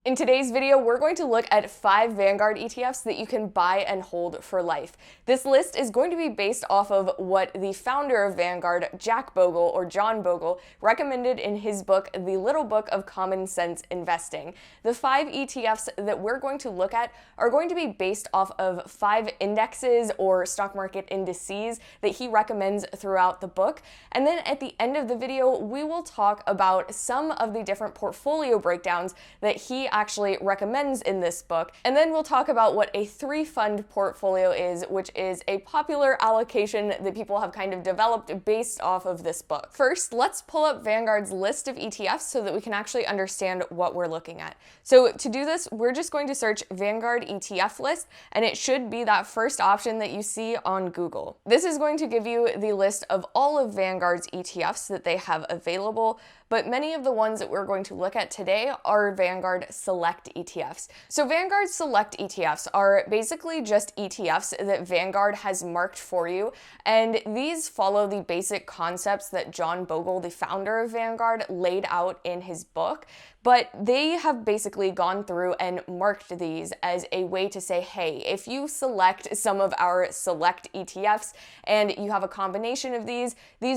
In today's video, we're going to look at 5 Vanguard ETFs that you can buy and hold for life. This list is going to be based off of what the founder of Vanguard, Jack Bogle, or John Bogle, recommended in his book, The Little Book of Common Sense Investing. The 5 ETFs that we're going to look at are going to be based off of 5 indexes or stock market indices that he recommends throughout the book. And then at the end of the video, we will talk about some of the different portfolio breakdowns that he actually recommends in this book. And then we'll talk about what a 3-fund portfolio is, which is a popular allocation that people have kind of developed based off of this book. First, let's pull up Vanguard's list of ETFs so that we can actually understand what we're looking at. So to do this, we're just going to search Vanguard ETF list, and it should be that first option that you see on Google. This is going to give you the list of all of Vanguard's ETFs that they have available, but many of the ones that we're going to look at today are Vanguard Select ETFs. So Vanguard Select ETFs are basically just ETFs that Vanguard has marked for you, and these follow the basic concepts that John Bogle, the founder of Vanguard, laid out in his book. But they have basically gone through and marked these as a way to say, hey, if you select some of our select ETFs and you have a combination of these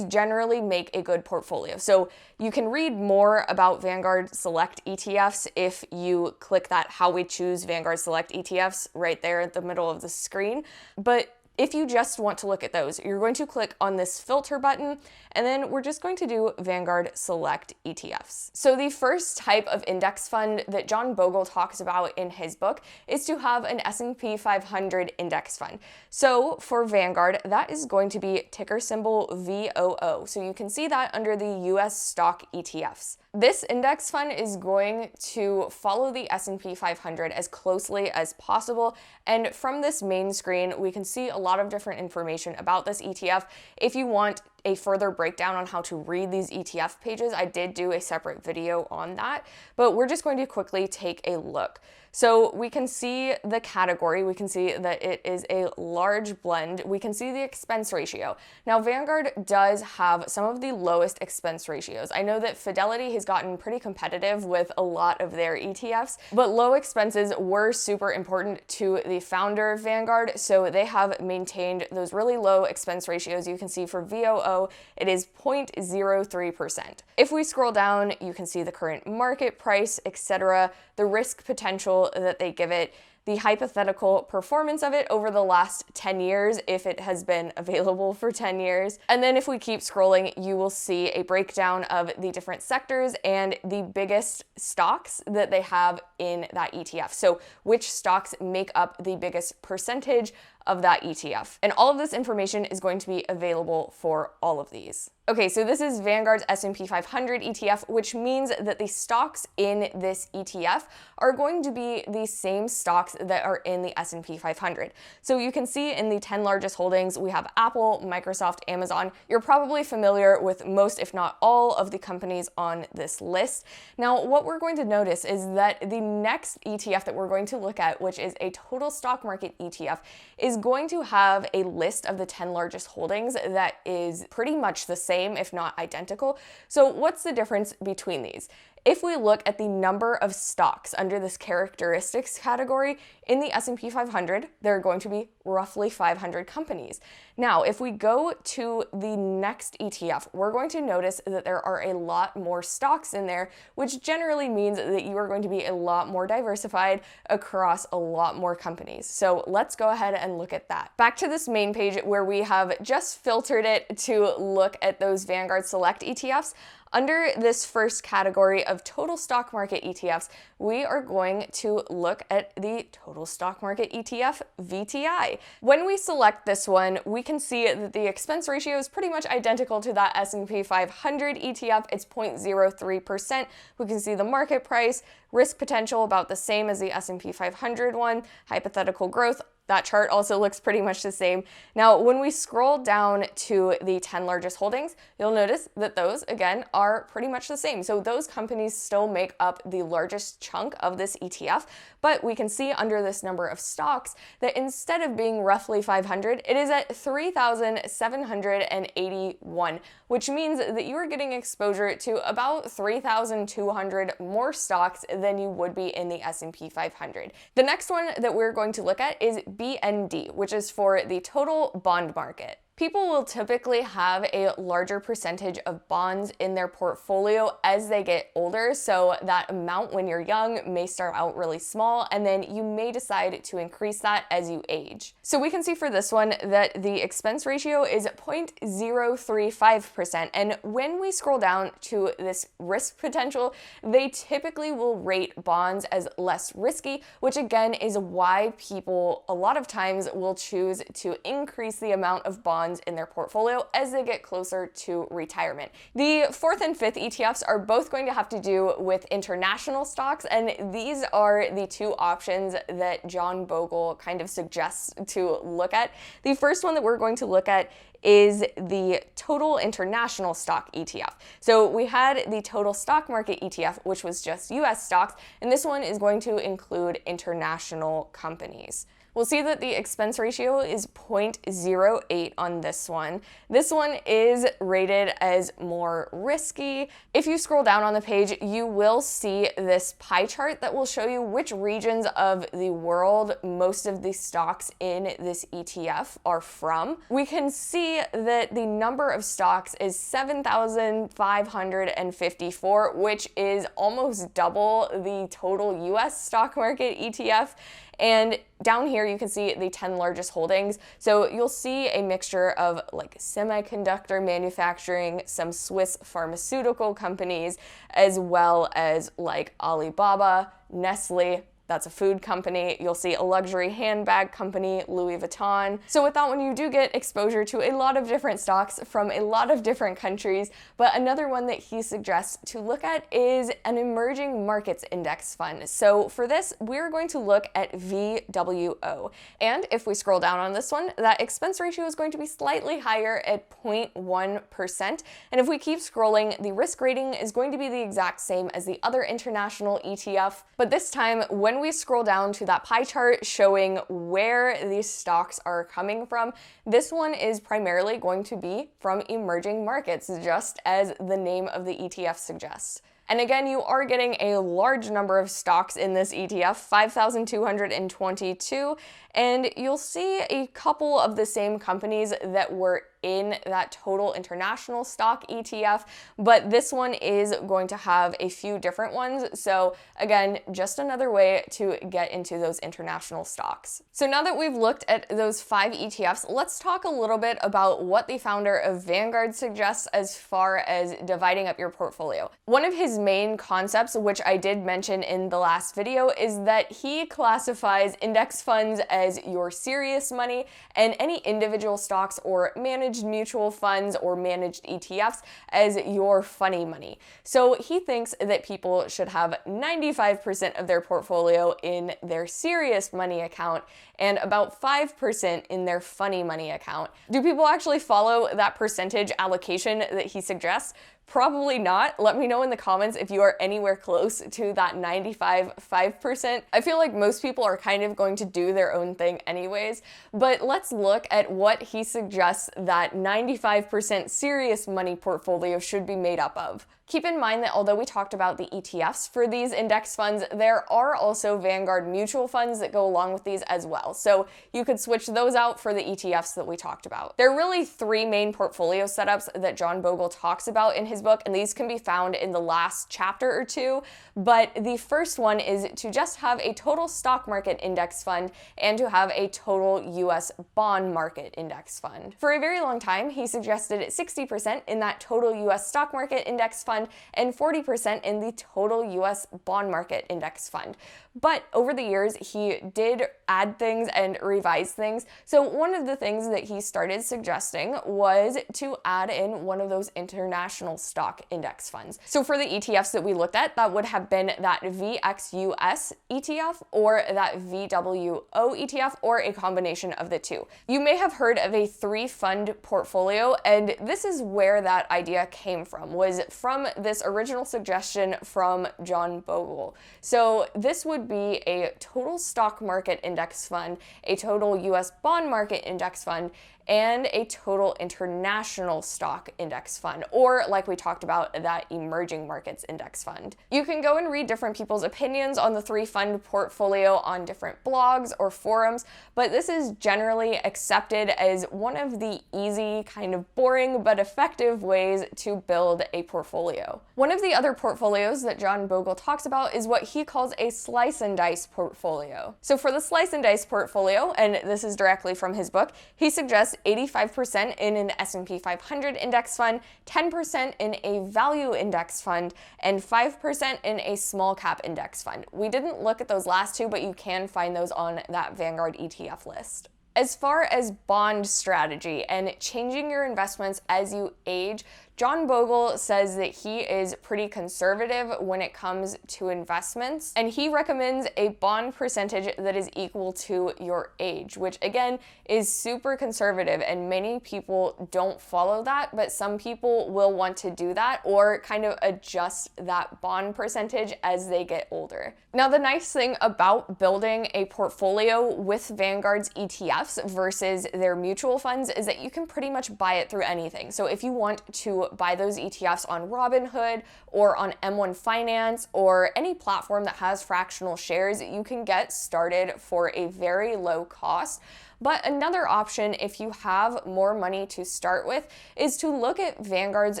generally make a good portfolio. So you can read more about Vanguard Select ETFs if you click that How We Choose Vanguard Select ETFs right there at the middle of the screen. But if you just want to look at those, you're going to click on this filter button, and then we're just going to do Vanguard Select ETFs. So the first type of index fund that John Bogle talks about in his book is to have an S&P 500 index fund. So for Vanguard, that is going to be ticker symbol VOO. So you can see that under the US stock ETFs. This index fund is going to follow the S&P 500 as closely as possible, and from this main screen, we can see a lot of different information about this ETF. If you want a further breakdown on how to read these ETF pages, I did do a separate video on that, but we're just going to quickly take a look. So we can see the category, we can see that it is a large blend, we can see the expense ratio. Now Vanguard does have some of the lowest expense ratios. I know that Fidelity has gotten pretty competitive with a lot of their ETFs, but low expenses were super important to the founder of Vanguard, so they have maintained those really low expense ratios. You can see for VOO, it is 0.03%. If we scroll down, you can see the current market price, etc., the risk potential that they give it, the hypothetical performance of it over the last 10 years, if it has been available for 10 years. And then if we keep scrolling, you will see a breakdown of the different sectors and the biggest stocks that they have in that ETF. So which stocks make up the biggest percentage of that ETF. And all of this information is going to be available for all of these. Okay, so this is Vanguard's S&P 500 ETF, which means that the stocks in this ETF are going to be the same stocks that are in the S&P 500. So you can see in the 10 largest holdings, we have Apple, Microsoft, Amazon. You're probably familiar with most, if not all, of the companies on this list. Now, what we're going to notice is that the next ETF that we're going to look at, which is a total stock market ETF, is going to have a list of the 10 largest holdings that is pretty much the same, if not identical. So what's the difference between these? If we look at the number of stocks under this characteristics category, in the S&P 500, there are going to be roughly 500 companies. Now, if we go to the next ETF, we're going to notice that there are a lot more stocks in there, which generally means that you are going to be a lot more diversified across a lot more companies. So let's go ahead and look at that. Back to this main page where we have just filtered it to look at those Vanguard Select ETFs. Under this first category of total stock market ETFs, we are going to look at the total stock market ETF VTI. When we select this one, we can see that the expense ratio is pretty much identical to that S&P 500 ETF. It's 0.03%. We can see the market price, risk potential about the same as the S&P 500 one, hypothetical growth, That chart also looks pretty much the same. Now, when we scroll down to the 10 largest holdings, you'll notice that those, again, are pretty much the same. So those companies still make up the largest chunk of this ETF, but we can see under this number of stocks that instead of being roughly 500, it is at 3,781, which means that you are getting exposure to about 3,200 more stocks than you would be in the S&P 500. The next one that we're going to look at is BND, which is for the total bond market. People will typically have a larger percentage of bonds in their portfolio as they get older, so that amount when you're young may start out really small, and then you may decide to increase that as you age. So we can see for this one that the expense ratio is 0.035%, and when we scroll down to this risk potential, they typically will rate bonds as less risky, which again is why people a lot of times will choose to increase the amount of bonds in their portfolio as they get closer to retirement. The fourth and fifth ETFs are both going to have to do with international stocks, and these are the two options that John Bogle kind of suggests to look at. The first one that we're going to look at is the total international stock ETF. So we had the total stock market ETF, which was just US stocks, and this one is going to include international companies. We'll see that the expense ratio is 0.08 on this one. This one is rated as more risky. If you scroll down on the page, you will see this pie chart that will show you which regions of the world most of the stocks in this ETF are from. We can see that the number of stocks is 7,554, which is almost double the total US stock market ETF. And down here you can see the 10 largest holdings. So you'll see a mixture of like semiconductor manufacturing, some Swiss pharmaceutical companies, as well as like Alibaba, Nestle, that's a food company. You'll see a luxury handbag company, Louis Vuitton. So with that one, you do get exposure to a lot of different stocks from a lot of different countries. But another one that he suggests to look at is an emerging markets index fund. So for this, we're going to look at VWO. And if we scroll down on this one, that expense ratio is going to be slightly higher at 0.1%. And if we keep scrolling, the risk rating is going to be the exact same as the other international ETF. But this time, when we scroll down to that pie chart showing where these stocks are coming from, this one is primarily going to be from emerging markets, just as the name of the ETF suggests. And again, you are getting a large number of stocks in this ETF, 5,222, and you'll see a couple of the same companies that were in that total international stock ETF, but this one is going to have a few different ones. So again, just another way to get into those international stocks. So now that we've looked at those 5 ETFs, let's talk a little bit about what the founder of Vanguard suggests as far as dividing up your portfolio. One of his main concepts, which I did mention in the last video, is that he classifies index funds as your serious money and any individual stocks or managed mutual funds or managed ETFs as your funny money. So he thinks that people should have 95% of their portfolio in their serious money account and about 5% in their funny money account. Do people actually follow that percentage allocation that he suggests? Probably not. Let me know in the comments if you are anywhere close to that 95-5%. I feel like most people are kind of going to do their own thing anyways, but let's look at what he suggests that 95% serious money portfolio should be made up of. Keep in mind that although we talked about the ETFs for these index funds, there are also Vanguard mutual funds that go along with these as well. So you could switch those out for the ETFs that we talked about. There are really 3 main portfolio setups that John Bogle talks about in his book, and these can be found in the last chapter or 2. But the first one is to just have a total stock market index fund and to have a total US bond market index fund. For a very long time, he suggested 60% in that total US stock market index fund fund and 40% in the total US bond market index fund. But over the years, he did add things and revise things. So one of the things that he started suggesting was to add in one of those international stock index funds. So for the ETFs that we looked at, that would have been that VXUS ETF or that VWO ETF or a combination of the two. You may have heard of a 3-fund portfolio, and this is where that idea came from, was from this original suggestion from John Bogle. So this would be a total stock market index fund, a total US bond market index fund, and a total international stock index fund, or like we talked about, that emerging markets index fund. You can go and read different people's opinions on the 3-fund portfolio on different blogs or forums, but this is generally accepted as one of the easy, kind of boring, but effective ways to build a portfolio. One of the other portfolios that John Bogle talks about is what he calls a slice and dice portfolio. So for the slice and dice portfolio, and this is directly from his book, he suggests 85% in an S&P 500 index fund, 10% in a value index fund, and 5% in a small cap index fund. We didn't look at those last two, but you can find those on that Vanguard ETF list. As far as bond strategy and changing your investments as you age, John Bogle says that he is pretty conservative when it comes to investments, and he recommends a bond percentage that is equal to your age, which again is super conservative, and many people don't follow that, but some people will want to do that or kind of adjust that bond percentage as they get older. Now, the nice thing about building a portfolio with Vanguard's ETFs versus their mutual funds is that you can pretty much buy it through anything. So if you want to buy those ETFs on Robinhood or on M1 Finance or any platform that has fractional shares, you can get started for a very low cost. But another option, if you have more money to start with, is to look at Vanguard's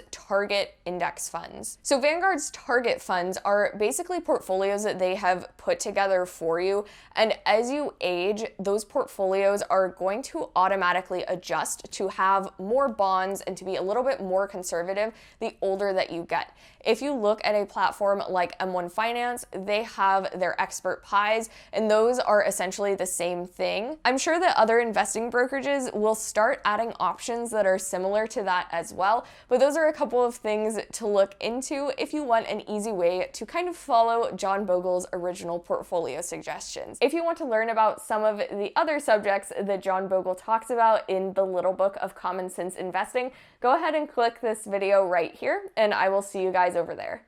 target index funds. So Vanguard's target funds are basically portfolios that they have put together for you, and as you age, those portfolios are going to automatically adjust to have more bonds and to be a little bit more conservative the older that you get. If you look at a platform like M1 Finance, they have their expert pies, and those are essentially the same thing. I'm sure that other investing brokerages will start adding options that are similar to that as well, but those are a couple of things to look into if you want an easy way to kind of follow John Bogle's original portfolio suggestions. If you want to learn about some of the other subjects that John Bogle talks about in the Little Book of Common Sense Investing, go ahead and click this video right here, and I will see you guys over there.